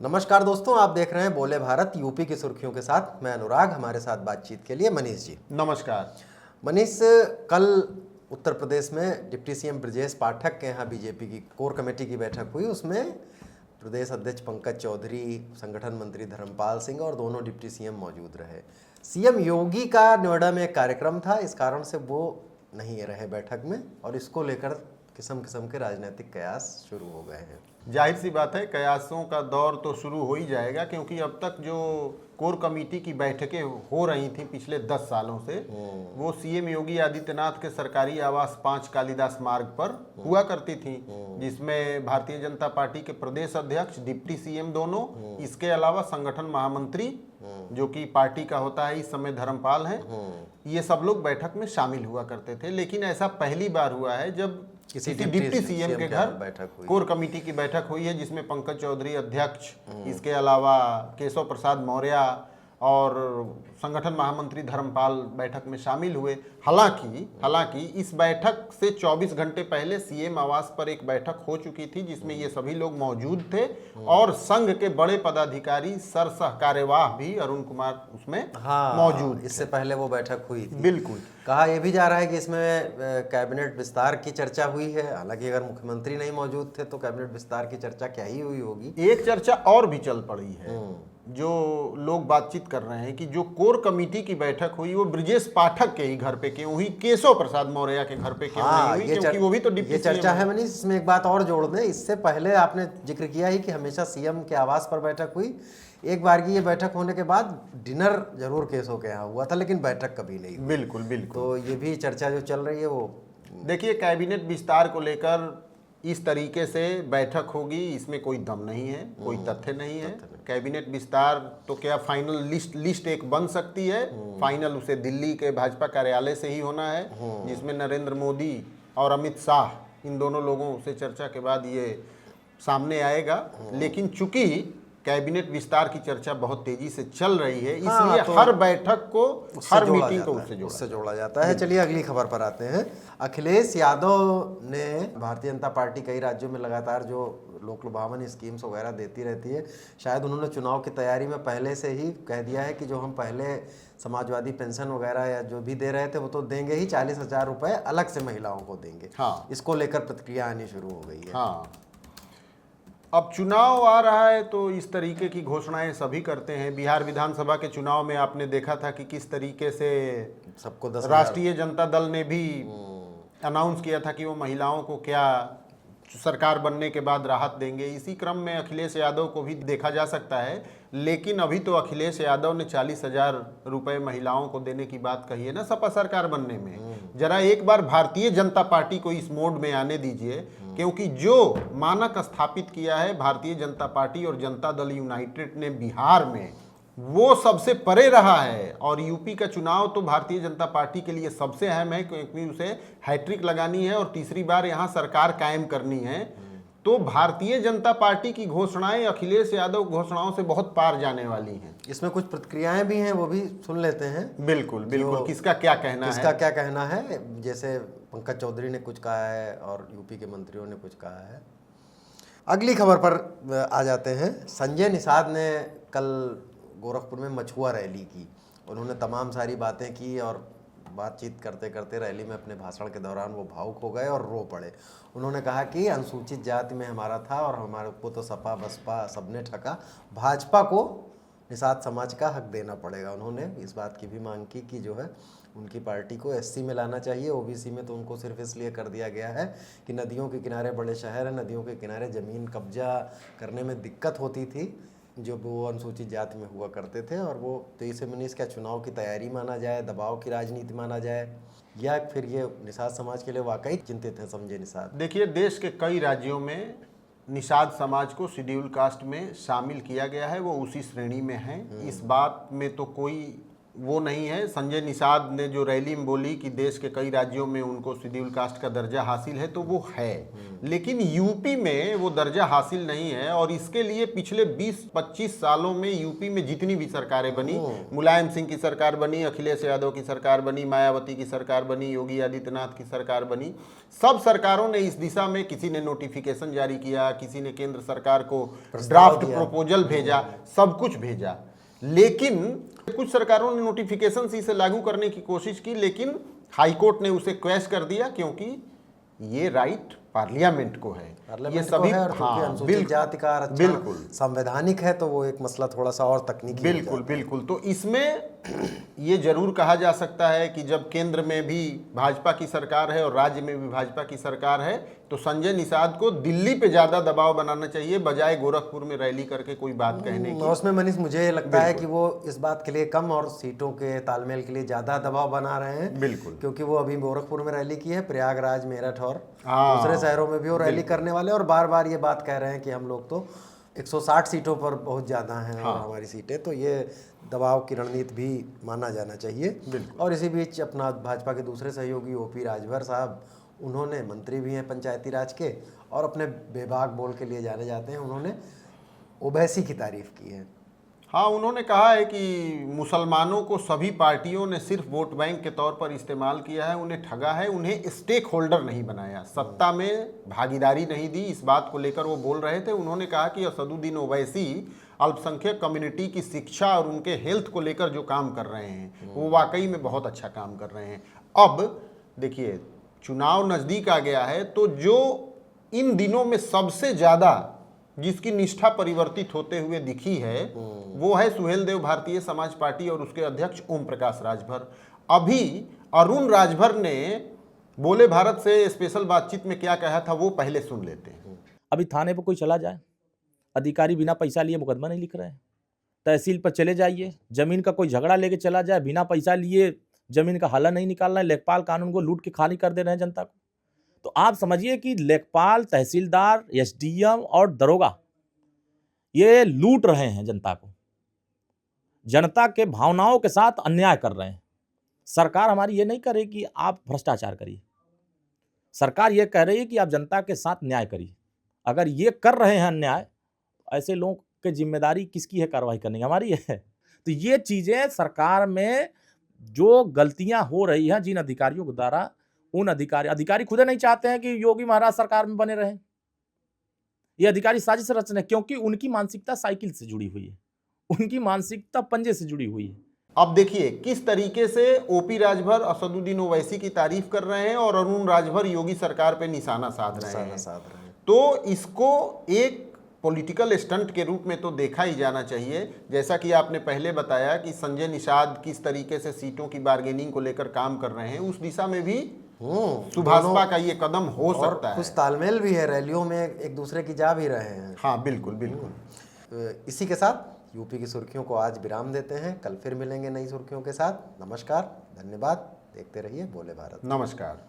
नमस्कार दोस्तों, आप देख रहे हैं बोले भारत यूपी की सुर्खियों के साथ। मैं अनुराग, हमारे साथ बातचीत के लिए मनीष जी। नमस्कार। मनीष, कल उत्तर प्रदेश में डिप्टी सीएम ब्रजेश पाठक के यहाँ बीजेपी की कोर कमेटी की बैठक हुई। उसमें प्रदेश अध्यक्ष पंकज चौधरी, संगठन मंत्री धर्मपाल सिंह और दोनों डिप्टी सीएम मौजूद रहे। सीएम योगी का नोएडा में एक कार्यक्रम था, इस कारण से वो नहीं रहे बैठक में और इसको लेकर किस्म किस्म के राजनीतिक कयास शुरू हो गए हैं। जाहिर सी बात है, कयासों का दौर तो शुरू हो ही जाएगा, क्योंकि अब तक जो कोर कमेटी की बैठकें हो रही थी पिछले 10 सालों से, वो सीएम योगी आदित्यनाथ के सरकारी आवास 5 कालिदास मार्ग पर हुआ करती थी, जिसमें भारतीय जनता पार्टी के प्रदेश अध्यक्ष, डिप्टी सीएम दोनों, इसके अलावा संगठन महामंत्री जो कि पार्टी का होता है इस समय धर्मपाल हैं, ये सब लोग बैठक में शामिल हुआ करते थे। लेकिन ऐसा पहली बार हुआ है जब किसी डिप्टी सीएम के घर कोर कमेटी की बैठक हुई है, जिसमें पंकज चौधरी अध्यक्ष, इसके अलावा केशव प्रसाद मौर्य और संगठन महामंत्री धर्मपाल बैठक में शामिल हुए। हालांकि इस बैठक से 24 घंटे पहले सीएम आवास पर एक बैठक हो चुकी थी, जिसमें ये सभी लोग मौजूद थे और संघ के बड़े पदाधिकारी सर सह कार्यवाह भी अरुण कुमार उसमें मौजूद। इससे पहले वो बैठक हुई थी। बिल्कुल। कहा यह भी जा रहा है कि इसमें कैबिनेट विस्तार की चर्चा हुई है। हालांकि अगर मुख्यमंत्री नहीं मौजूद थे तो कैबिनेट विस्तार की चर्चा क्या ही हुई होगी। एक चर्चा और भी चल पड़ी है, जो लोग बातचीत कर रहे हैं कि जो कोर कमेटी की बैठक हुई वो ब्रजेश पाठक के ही घर पे क्यों हुई, केशव प्रसाद मौर्य के घर पे क्यों नहीं हुई, क्योंकि वो भी तो डिप्टी ये चर्चा है मनीष। इसमें एक बात और जोड़ दें, इससे पहले आपने जिक्र किया ही कि हमेशा सीएम के आवास पर बैठक हुई। एक बार की ये बैठक होने के बाद डिनर जरूर केशव के यहाँ हुआ था, लेकिन बैठक कभी नहीं हुई। बिल्कुल। तो ये भी चर्चा जो चल रही है वो, देखिए, कैबिनेट विस्तार को लेकर इस तरीके से बैठक होगी, इसमें कोई दम नहीं है, कोई तथ्य नहीं है। कैबिनेट विस्तार तो क्या फाइनल लिस्ट एक बन सकती है, फाइनल उसे दिल्ली के भाजपा कार्यालय से ही होना है, जिसमें नरेंद्र मोदी और अमित शाह, इन दोनों लोगों से चर्चा के बाद ये सामने आएगा। लेकिन चूंकि कैबिनेट विस्तार की चर्चा बहुत तेजी से चल रही है, इसलिए तो हर बैठक को, हर मीटिंग को उससे जोड़ा जाता है। चलिए अगली खबर पर आते हैं। अखिलेश यादव ने भारतीय जनता पार्टी कई राज्यों में लगातार जो लोक लुभावन स्कीम्स वगैरह देती रहती है, शायद उन्होंने चुनाव की तैयारी में पहले से ही कह दिया है कि जो हम पहले समाजवादी पेंशन वगैरह या जो भी दे रहे थे वो तो देंगे ही, 40,000 रुपए अलग से महिलाओं को देंगे। इसको लेकर प्रतिक्रिया आनी शुरू हो गई है। अब चुनाव आ रहा है तो इस तरीके की घोषणाएं सभी करते हैं। बिहार विधानसभा के चुनाव में आपने देखा था कि किस तरीके से सबको राष्ट्रीय जनता दल ने भी अनाउंस किया था कि वो महिलाओं को क्या सरकार बनने के बाद राहत देंगे। इसी क्रम में अखिलेश यादव को भी देखा जा सकता है, लेकिन अभी तो अखिलेश यादव ने 40,000 रुपए महिलाओं को देने की बात कही है ना सपा सरकार बनने में। जरा एक बार भारतीय जनता पार्टी को इस मोड में आने दीजिए, क्योंकि जो मानक स्थापित किया है भारतीय जनता पार्टी और जनता दल यूनाइटेड ने बिहार में, वो सबसे परे रहा है। और यूपी का चुनाव तो भारतीय जनता पार्टी के लिए सबसे अहम है, क्योंकि उसे हैट्रिक लगानी है और तीसरी बार यहाँ सरकार कायम करनी है। तो भारतीय जनता पार्टी की घोषणाएं अखिलेश यादव घोषणाओं से बहुत पार जाने वाली हैं। इसमें कुछ प्रतिक्रियाएं भी हैं, वो भी सुन लेते हैं। बिल्कुल, किसका क्या कहना है। जैसे पंकज चौधरी ने कुछ कहा है और यूपी के मंत्रियों ने कुछ कहा है। अगली खबर पर आ जाते हैं। संजय निषाद ने कल गोरखपुर में मछुआ रैली की। उन्होंने तमाम सारी बातें की और बातचीत करते करते रैली में अपने भाषण के दौरान वो भावुक हो गए और रो पड़े। उन्होंने कहा कि अनुसूचित जाति में हमारा था और हमारे को तो सपा बसपा सबने ठगा, भाजपा को निषाद समाज का हक देना पड़ेगा। उन्होंने इस बात की भी मांग की कि जो है उनकी पार्टी को एससी में लाना चाहिए। ओबीसी में तो उनको सिर्फ इसलिए कर दिया गया है कि नदियों के किनारे बड़े शहर हैं, नदियों के किनारे ज़मीन कब्जा करने में दिक्कत होती थी जो वो अनुसूचित जाति में हुआ करते थे। और वो 23 क्या चुनाव की तैयारी माना जाए, दबाव की राजनीति माना जाए, या फिर ये निषाद समाज के लिए वाकई चिंतित है संजय निषाद? देखिए, देश के कई राज्यों में निषाद समाज को शेड्यूल कास्ट में शामिल किया गया है, वो उसी श्रेणी में है। इस बात में तो कोई वो नहीं है। संजय निषाद ने जो रैली में बोली कि देश के कई राज्यों में उनको शेड्यूल कास्ट का दर्जा हासिल है, तो वो है, लेकिन यूपी में वो दर्जा हासिल नहीं है। और इसके लिए पिछले 20-25 सालों में यूपी में जितनी भी सरकारें बनी, मुलायम सिंह की सरकार बनी, अखिलेश यादव की सरकार बनी, मायावती की सरकार बनी, योगी आदित्यनाथ की सरकार बनी, सब सरकारों ने इस दिशा में, किसी ने नोटिफिकेशन जारी किया, किसी ने केंद्र सरकार को ड्राफ्ट प्रपोजल भेजा, सब कुछ भेजा, लेकिन कुछ सरकारों ने नोटिफिकेशन इसे लागू करने की कोशिश की, लेकिन हाईकोर्ट ने उसे क्वैश कर दिया, क्योंकि ये राइट पार्लियामेंट को है। ये सभी, हाँ, अनुसूचित जाति का आरक्षण बिल्कुल संवैधानिक है, तो वो एक मसला थोड़ा सा और तकनीकी, बिल्कुल बिल्कुल। तो इसमें ये जरूर कहा जा सकता है कि जब केंद्र में भी भाजपा की सरकार है और राज्य में भी भाजपा की सरकार है, तो संजय निषाद को दिल्ली पे ज्यादा दबाव बनाना चाहिए, बजाय गोरखपुर में रैली करके कोई बात कहने की। उसमें मनीष मुझे ये लगता है कि वो इस बात के लिए कम और सीटों के तालमेल के लिए ज्यादा दबाव बना रहे हैं, बिल्कुल, क्योंकि वो अभी गोरखपुर में रैली की है, प्रयागराज, मेरठ और दूसरे शहरों में भी वो रैली करने वाले, और बार बार ये बात कह रहे हैं कि हम लोग तो 160 सीटों पर बहुत ज़्यादा हैं और हमारी सीटें, तो ये दबाव की रणनीति भी माना जाना चाहिए। और इसी बीच अपना भाजपा के दूसरे सहयोगी ओपी राजभर साहब, उन्होंने, मंत्री भी हैं पंचायती राज के और अपने बेबाक बोल के लिए जाने जाते हैं, उन्होंने ओवैसी की तारीफ की है। हाँ, उन्होंने कहा है कि मुसलमानों को सभी पार्टियों ने सिर्फ वोट बैंक के तौर पर इस्तेमाल किया है, उन्हें ठगा है, उन्हें स्टेक होल्डर नहीं बनाया, सत्ता में भागीदारी नहीं दी। इस बात को लेकर वो बोल रहे थे। उन्होंने कहा कि असदुद्दीन ओवैसी अल्पसंख्यक कम्युनिटी की शिक्षा और उनके हेल्थ को लेकर जो काम कर रहे हैं, वो वाकई में बहुत अच्छा काम कर रहे हैं। अब देखिए, चुनाव नज़दीक आ गया है, तो जो इन दिनों में सबसे ज़्यादा जिसकी निष्ठा परिवर्तित होते हुए दिखी है, वो है सुहेल देव भारतीय समाज पार्टी और उसके अध्यक्ष ओम प्रकाश राजभर। अभी अरुण राजभर ने बोले भारत से स्पेशल बातचीत में क्या कहा था, वो पहले सुन लेते हैं। अभी थाने पर कोई चला जाए, अधिकारी बिना पैसा लिए मुकदमा नहीं लिख रहे हैं। तहसील पर चले जाइए, जमीन का कोई झगड़ा लेके चला जाए, बिना पैसा लिए जमीन का हल्ला नहीं निकाल रहे हैं, लेखपाल कानून को लूट के खाली कर दे रहे हैं जनता को। तो आप समझिए कि लेखपाल, तहसीलदार, एसडीएम और दरोगा ये लूट रहे हैं जनता को, जनता के भावनाओं के साथ अन्याय कर रहे हैं। सरकार हमारी ये नहीं करे कि आप भ्रष्टाचार करिए, सरकार ये कह रही है कि आप जनता के साथ न्याय करिए। अगर ये कर रहे हैं अन्याय, ऐसे लोगों की जिम्मेदारी किसकी है कार्रवाई करने की? हमारी है। तो ये चीजें सरकार में जो गलतियां हो रही हैं जिन अधिकारियों के द्वारा, उन अधिकारी खुद नहीं चाहते हैं कि योगी महाराज सरकार में बने रहें। ये अधिकारी साजिश रच रहे हैं, क्योंकि उनकी मानसिकता साइकिल से जुड़ी हुई है, उनकी मानसिकता पंजे से जुड़ी हुई है। अब देखिए किस तरीके से ओपी राजभर असदुद्दीन ओवैसी की तारीफ कर रहे हैं और अरुण राजभर योगी सरकार पे निशाना साध रहे हैं। तो इसको एक पॉलिटिकल स्टंट के रूप में तो देखा ही जाना चाहिए। जैसा कि आपने पहले बताया कि संजय निषाद किस तरीके से सीटों की बार्गेनिंग को लेकर काम कर रहे हैं, उस दिशा में भी सुभाषपा का ये कदम हो सकता है। कुछ तालमेल भी है, रैलियों में एक दूसरे की जा भी रहे हैं। हाँ, बिल्कुल बिल्कुल। इसी के साथ यूपी की सुर्खियों को आज विराम देते हैं। कल फिर मिलेंगे नई सुर्खियों के साथ। नमस्कार, धन्यवाद, देखते रहिए बोले भारत। नमस्कार।